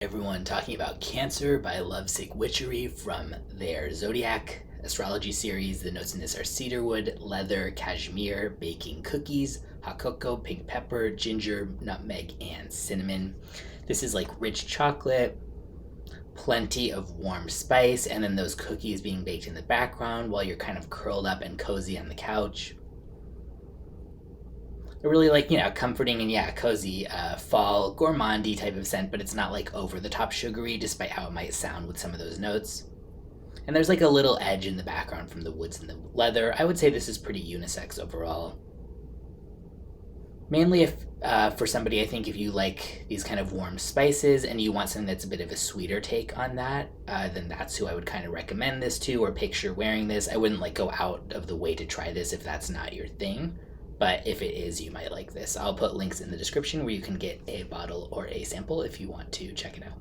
Everyone talking about Cancer by Lovesick Witchery from their Zodiac astrology series. The notes in this are cedarwood, leather, cashmere, baking cookies, hot cocoa, pink pepper, ginger, nutmeg, and cinnamon. This is like rich chocolate, plenty of warm spice, and then those cookies being baked in the background while you're kind of curled up and cozy on the couch. I really like, comforting and cozy fall gourmandy type of scent, but it's not like over the top sugary, despite how it might sound with some of those notes. And there's like a little edge in the background from the woods and the leather. I would say this is pretty unisex overall. Mainly if for somebody, I think if you like these kind of warm spices and you want something that's a bit of a sweeter take on that, then that's who I would kind of recommend this to or picture wearing this. I wouldn't like go out of the way to try this if that's not your thing. But if it is, you might like this. I'll put links in the description where you can get a bottle or a sample if you want to check it out.